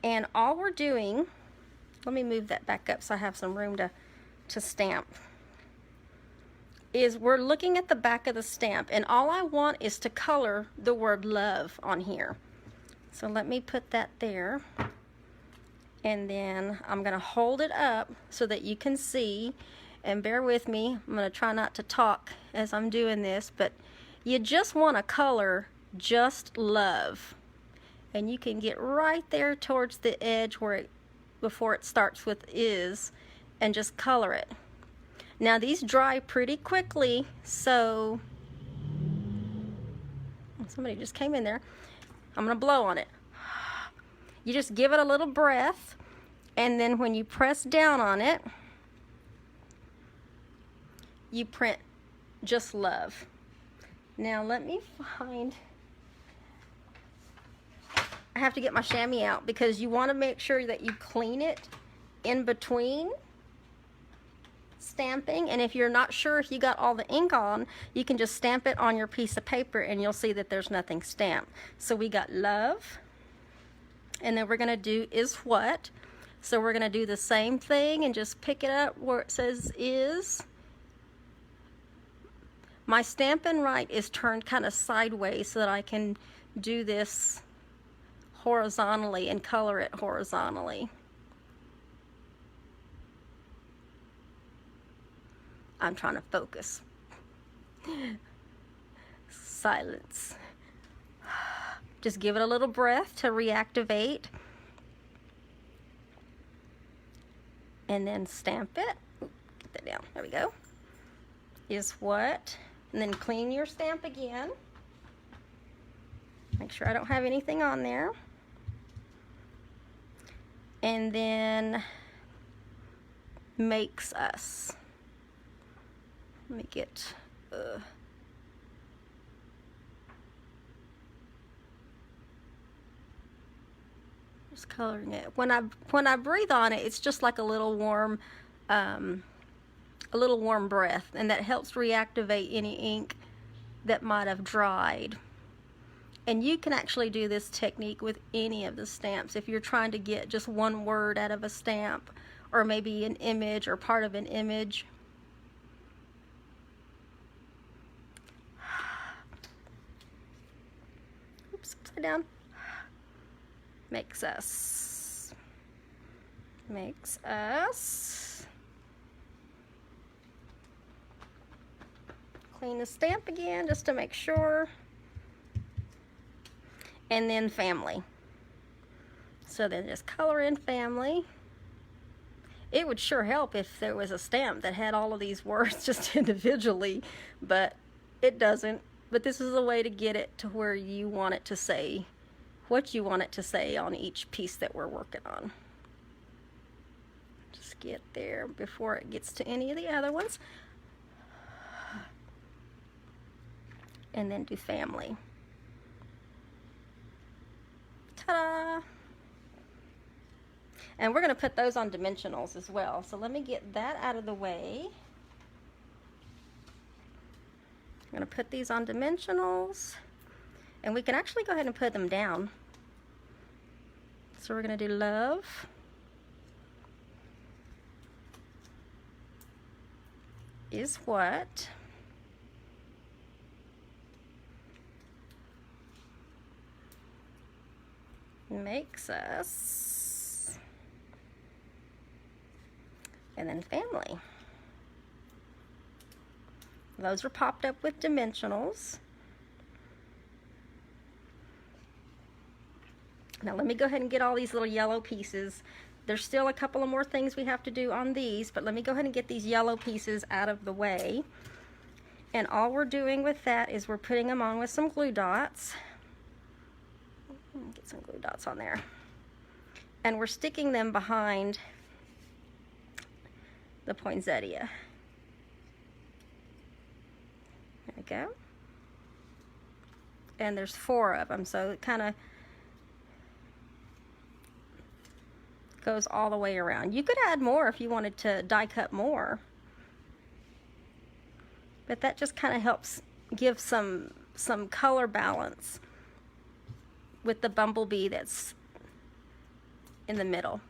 And all we're doing, let me move that back up so I have some room to stamp, is we're looking at the back of the stamp, and all I want is to color the word love on here. So let me put that there, and then I'm going to hold it up so that you can see, and bear with me, I'm going to try not to talk as I'm doing this, but you just want to color just love, and you can get right there towards the edge where before it starts with is, and just color it. Now these dry pretty quickly, so somebody just came in there. I'm going to blow on it. You just give it a little breath, and then when you press down on it, you print just love. Now let me find, I have to get my chamois out because you want to make sure that you clean it in between stamping, and if you're not sure if you got all the ink on, you can just stamp it on your piece of paper and you'll see that there's nothing stamped. So we got love, and then we're going to do is what. So we're going to do the same thing and just pick it up where it says is. My Stampin' Right is turned kind of sideways so that I can do this horizontally and color it horizontally. I'm trying to focus. Silence. Just give it a little breath to reactivate. And then stamp it. Ooh, get that down. There we go. Is what. And then clean your stamp again. Make sure I don't have anything on there. And then makes us. Let me get just coloring it. When I breathe on it, it's just like a little warm breath, and that helps reactivate any ink that might have dried. And you can actually do this technique with any of the stamps if you're trying to get just one word out of a stamp, or maybe an image or part of an image. Oops, upside down. Makes us. Clean the stamp again just to make sure. And then family. So then just color in family. It would sure help if there was a stamp that had all of these words just individually, but it doesn't. But this is a way to get it to where you want it to say what you want it to say on each piece that we're working on. Just get there before it gets to any of the other ones. And then do family. Ta-da! And we're going to put those on dimensionals as well. So let me get that out of the way. I'm going to put these on dimensionals. And we can actually go ahead and put them down. So we're going to do love. Is what. Makes us. And then family. Those are popped up with dimensionals. Now let me go ahead and get all these little yellow pieces. There's still a couple of more things we have to do on these, but let me go ahead and get these yellow pieces out of the way. And all we're doing with that is we're putting them on with some glue dots. Get some glue dots on there. And we're sticking them behind the poinsettia. There we go. And there's 4 of them, so it kind of goes all the way around. You could add more if you wanted to die cut more, but that just kind of helps give some color balance with the bumblebee that's in the middle.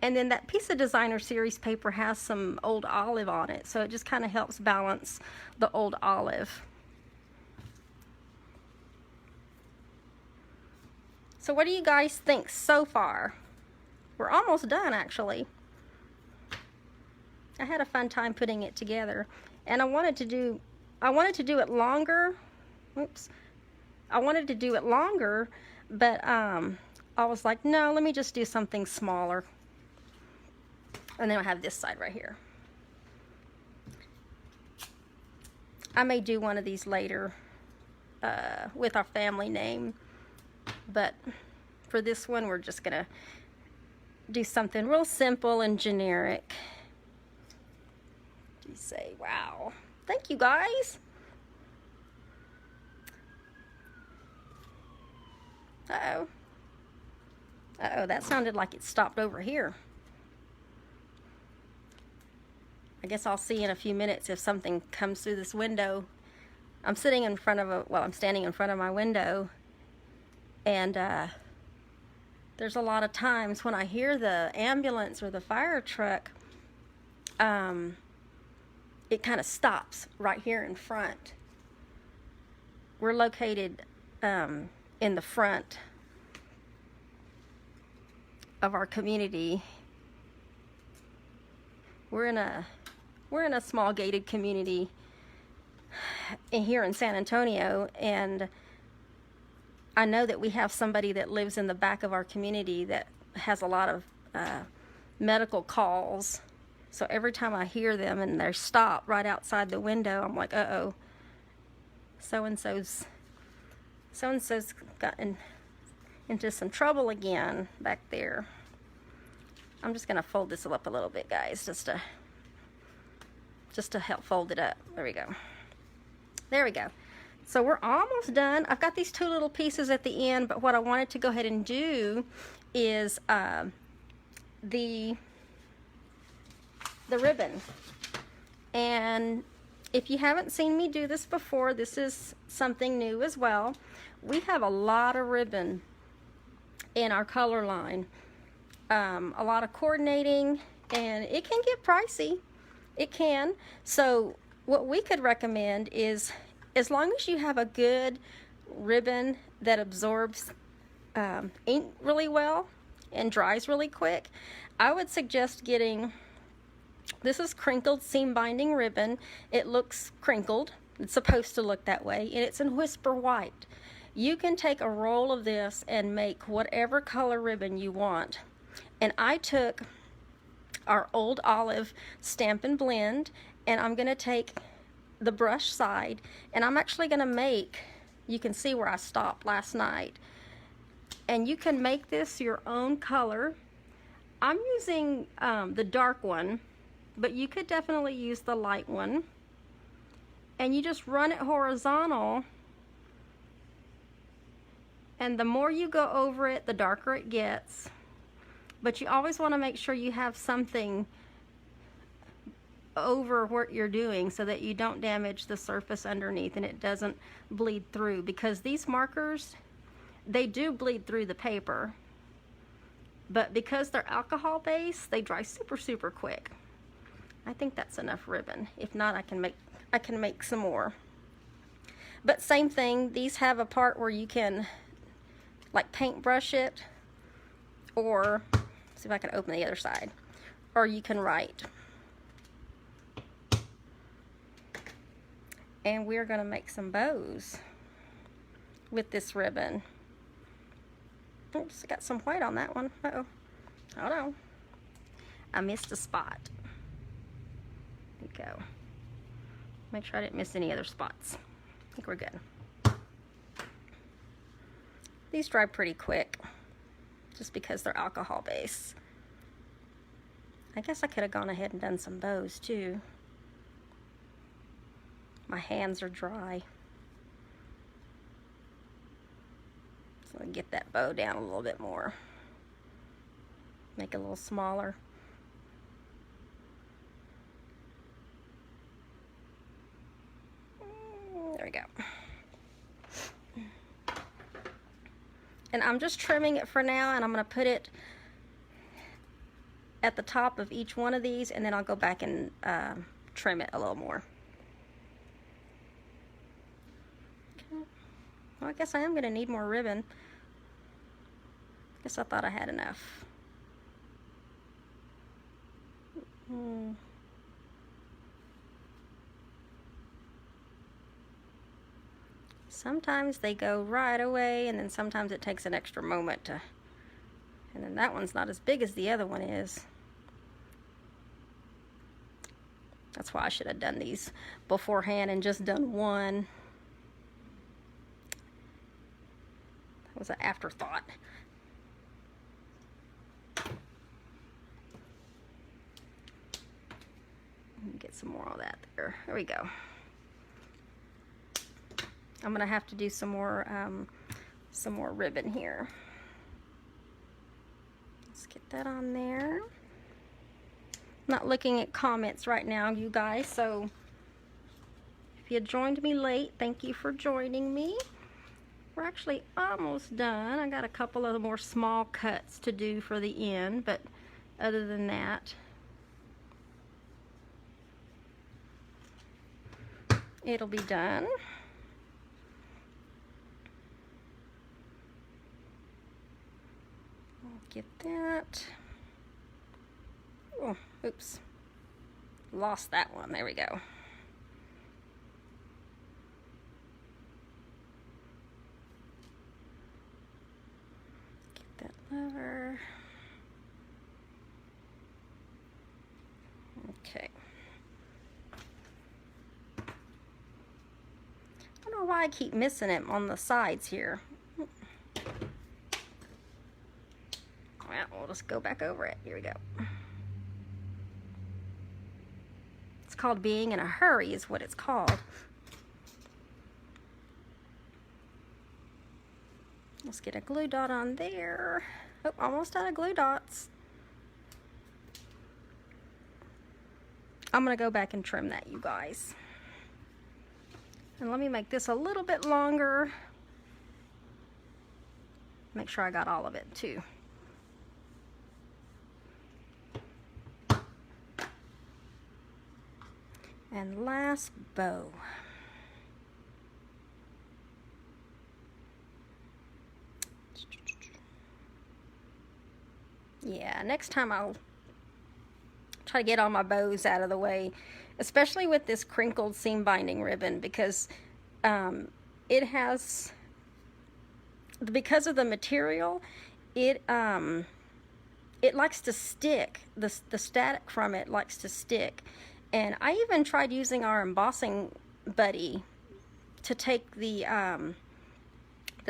And then that piece of designer series paper has some old olive on it, so it just kind of helps balance the old olive. So what do you guys think so far? We're almost done, actually. I had a fun time putting it together, and I wanted to do it longer. Oops. I wanted to do it longer, but I was like, no, let me just do something smaller. And then I have this side right here. I may do one of these later with our family name, but for this one, we're just gonna do something real simple and generic. You say, wow, thank you guys. Uh-oh. Uh-oh, that sounded like it stopped over here. I guess I'll see in a few minutes if something comes through this window. I'm sitting in front of I'm standing in front of my window, and there's a lot of times when I hear the ambulance or the fire truck, it kind of stops right here in front. We're located in the front of our community. We're in a small gated community here in San Antonio, and I know that we have somebody that lives in the back of our community that has a lot of medical calls. So every time I hear them and they're stopped right outside the window, I'm like, uh-oh, so-and-so's gotten into some trouble again back there. I'm just gonna fold this up a little bit, guys, just to help fold it up. There we go. There we go. So we're almost done. I've got these two little pieces at the end, but what I wanted to go ahead and do is the ribbon. And if you haven't seen me do this before, this is something new as well. We have a lot of ribbon in our color line. A lot of coordinating, and it can get pricey. It can. So what we could recommend is, as long as you have a good ribbon that absorbs ink really well and dries really quick, I would suggest getting, this is Crinkled seam binding ribbon. It looks crinkled. It's supposed to look that way, and it's in Whisper White. You can take a roll of this and make whatever color ribbon you want. And I took our Old Olive Stampin' Blend, and I'm going to take the brush side, and I'm actually going to make, you can see where I stopped last night, and you can make this your own color. I'm using the dark one, but you could definitely use the light one, and you just run it horizontal, and the more you go over it, the darker it gets. But you always want to make sure you have something over what you're doing so that you don't damage the surface underneath and it doesn't bleed through, because these markers, they do bleed through the paper, but because they're alcohol based, they dry super quick. I think that's enough ribbon. If not, I can make some more. But same thing, these have a part where you can like paintbrush it, or see if I can open the other side, or you can write. And we're going to make some bows with this ribbon. Oops, I got some white on that one. Uh-oh. Oh no. I missed a spot. There we go. Make sure I didn't miss any other spots. I think we're good. These dry pretty quick, just because they're alcohol based. I guess I could have gone ahead and done some bows too. My hands are dry. So I'll get that bow down a little bit more. Make it a little smaller. There we go. And I'm just trimming it for now, and I'm going to put it at the top of each one of these, and then I'll go back and trim it a little more. Okay. Well, I guess I am going to need more ribbon. Guess I thought I had enough. Sometimes they go right away, and then sometimes it takes an extra moment to, and then that one's not as big as the other one is. That's why I should have done these beforehand and just done one. That was an afterthought. Get some more of that there. There we go. I'm going to have to do some more some more ribbon here. Let's get that on there. Not looking at comments right now, you guys, so if you joined me late, thank you for joining me. We're actually almost done. I got a couple of more small cuts to do for the end, but other than that, it'll be done. I'll get that. Oh, oops. Lost that one. There we go. Get that lever. Okay. I don't know why I keep missing it on the sides here. Well, we'll just go back over it. Here we go. It's called being in a hurry is what it's called. Let's get a glue dot on there. Oh, almost out of glue dots. I'm gonna go back and trim that, you guys. And let me make this a little bit longer. Make sure I got all of it too. And last bow. Yeah, next time I'll try to get all my bows out of the way, especially with this crinkled seam binding ribbon, because it has, because of the material, it likes to stick. The static from it likes to stick. And I even tried using our embossing buddy to take the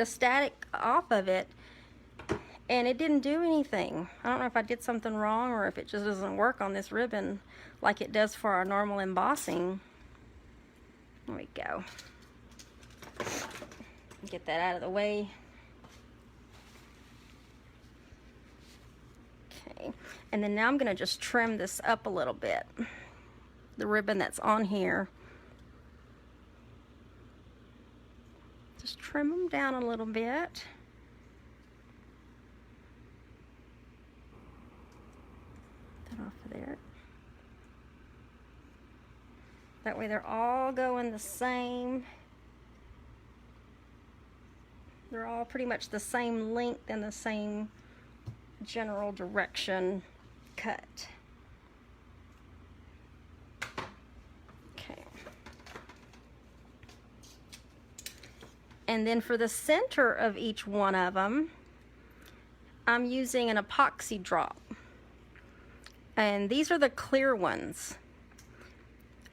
static off of it, and it didn't do anything. I don't know if I did something wrong or if it just doesn't work on this ribbon like it does for our normal embossing. There we go. Get that out of the way. Okay, and then now I'm gonna just trim this up a little bit. The ribbon that's on here. Just trim them down a little bit. That off of there. That way they're all going the same. They're all pretty much the same length and the same general direction cut. And then for the center of each one of them, I'm using an epoxy drop. And these are the clear ones.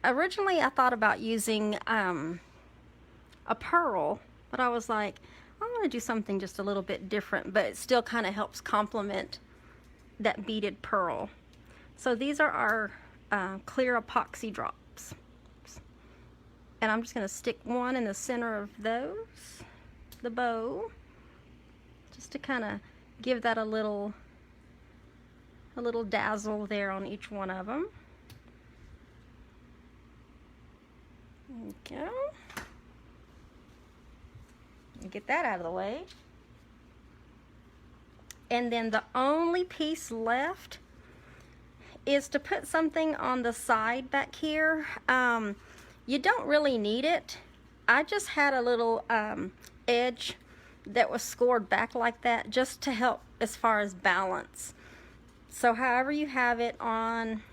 Originally, I thought about using a pearl, but I was like, I want to do something just a little bit different, but it still kind of helps complement that beaded pearl. So these are our clear epoxy drops. And I'm just going to stick one in the center of those, the bow, just to kind of give that a little dazzle there on each one of them. There we go. Get that out of the way. And then the only piece left is to put something on the side back here. You don't really need it. I just had a little edge that was scored back like that just to help as far as balance. So however you have it on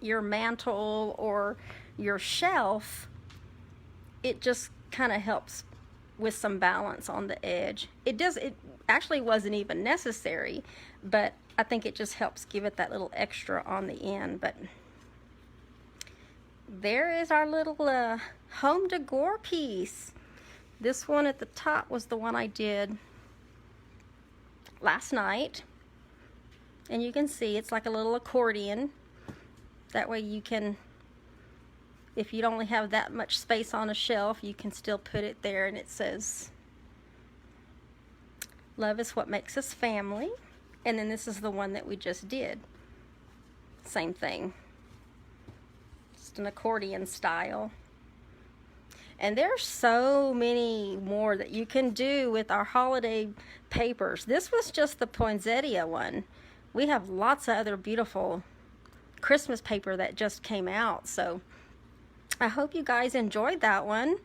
your mantle or your shelf, it just kind of helps with some balance on the edge. It actually wasn't even necessary, but I think it just helps give it that little extra on the end. But there is our little home decor piece. This one at the top was the one I did last night. And you can see it's like a little accordion. That way you can, if you only have that much space on a shelf, you can still put it there, and it says Love is what makes us family. And then this is the one that we just did. Same thing. Just an accordion style. And there's so many more that you can do with our holiday papers. This was just the Poinsettia one. We have lots of other beautiful Christmas paper that just came out. So I hope you guys enjoyed that one.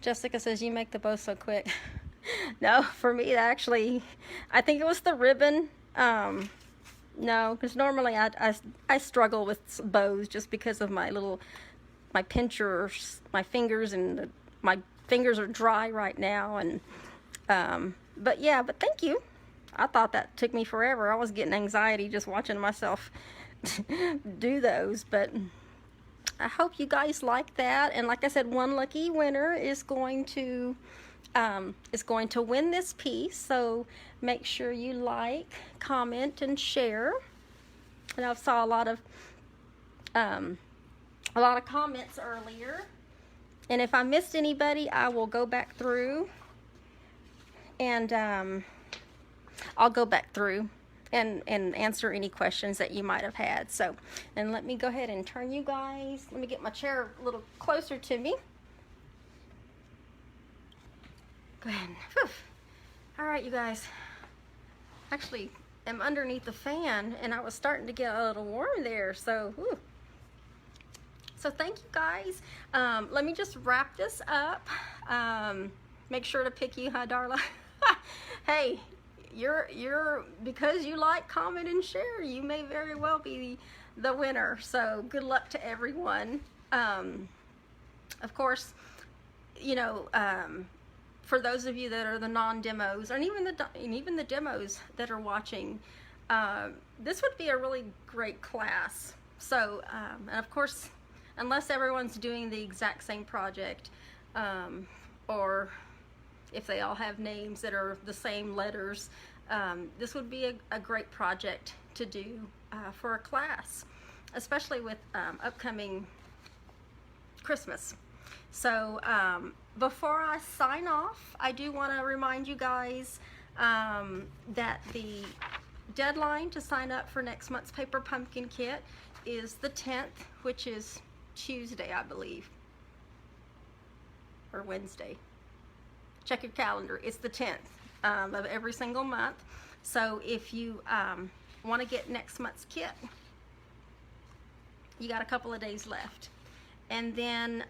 Jessica says, you make the bow so quick. No, for me, actually, I think it was the ribbon. No, because normally I struggle with bows just because of my pinchers, my fingers, and my fingers are dry right now. And but thank you. I thought that took me forever. I was getting anxiety just watching myself do those, but I hope you guys like that. And like I said, one lucky winner is going to win this piece. So make sure you like, comment, and share. And I saw a lot of comments earlier. And if I missed anybody, I will go back through and I'll go back through and answer any questions that you might have had. So, and let me go ahead and turn you guys, let me get my chair a little closer to me. Go ahead. Whew. All right, you guys. Actually, I'm underneath the fan, and I was starting to get a little warm there. So, whew. So thank you guys. Let me just wrap this up. Make sure to pick you, huh, Darla? Hey, you're because you like, comment, and share, you may very well be the winner. So good luck to everyone. Of course, you know, for those of you that are the non-demos, and even the demos that are watching, this would be a really great class. So, and of course, unless everyone's doing the exact same project, or if they all have names that are the same letters, this would be a great project to do for a class, especially with upcoming Christmas. So before I sign off, I do want to remind you guys that the deadline to sign up for next month's paper pumpkin kit is the 10th, which is Tuesday, I believe, or Wednesday. Check your calendar. It's the 10th of every single month. So if you want to get next month's kit, you got a couple of days left. And then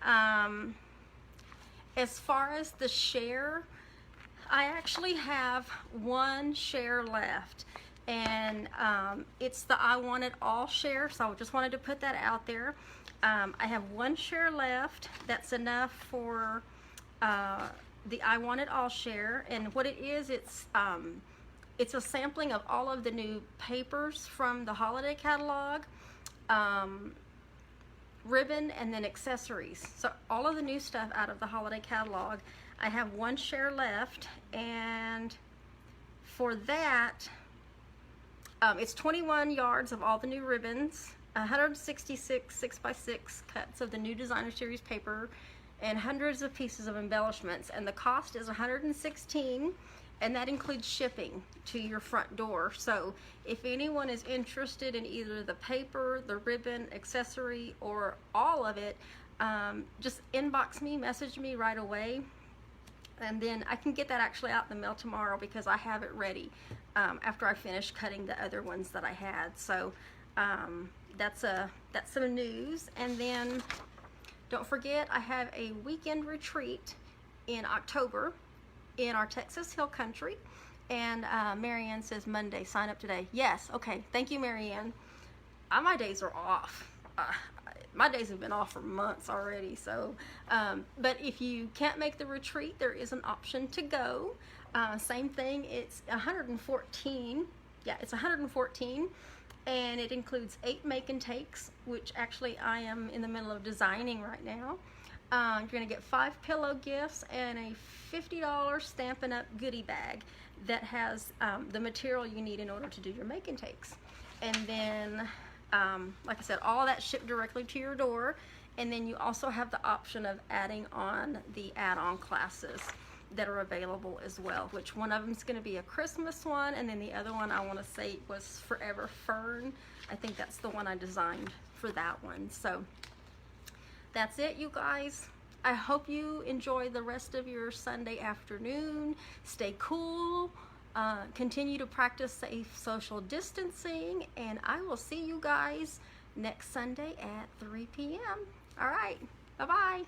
as far as the share, I actually have one share left, and it's the I Want It All share. So I just wanted to put that out there. I have one share left. That's enough for the I Want It All share. And what it is, it's a sampling of all of the new papers from the holiday catalog, ribbon, and then accessories. So all of the new stuff out of the holiday catalog. I have one share left, and for that, it's 21 yards of all the new ribbons, 166 6x6 cuts of the new designer series paper, and hundreds of pieces of embellishments. And the cost is $116, and that includes shipping to your front door. So if anyone is interested in either the paper, the ribbon, accessory, or all of it, just inbox me, message me right away, and then I can get that actually out in the mail tomorrow, because I have it ready after I finish cutting the other ones that I had. So that's some news. And then don't forget, I have a weekend retreat in October in our Texas Hill Country. And Marianne says Monday, sign up today. Yes, okay, thank you, Marianne. My days are off. My days have been off for months already. So, but if you can't make the retreat, there is an option to go. Same thing, it's 114. Yeah, it's 114. And it includes 8 make and takes, which actually I am in the middle of designing right now. You're going to get 5 pillow gifts and a $50 Stampin' Up! Goodie bag that has the material you need in order to do your make and takes. And then, like I said, all of that shipped directly to your door. And then you also have the option of adding on the add-on classes. that are available as well, which one of them is going to be a Christmas one, and then the other one I want to say was Forever Fern. I think that's the one I designed for that one. So that's it, you guys. I hope you enjoy the rest of your Sunday afternoon. Stay cool. Continue to practice safe social distancing, and I will see you guys next Sunday at 3 p.m. All right. Bye-bye.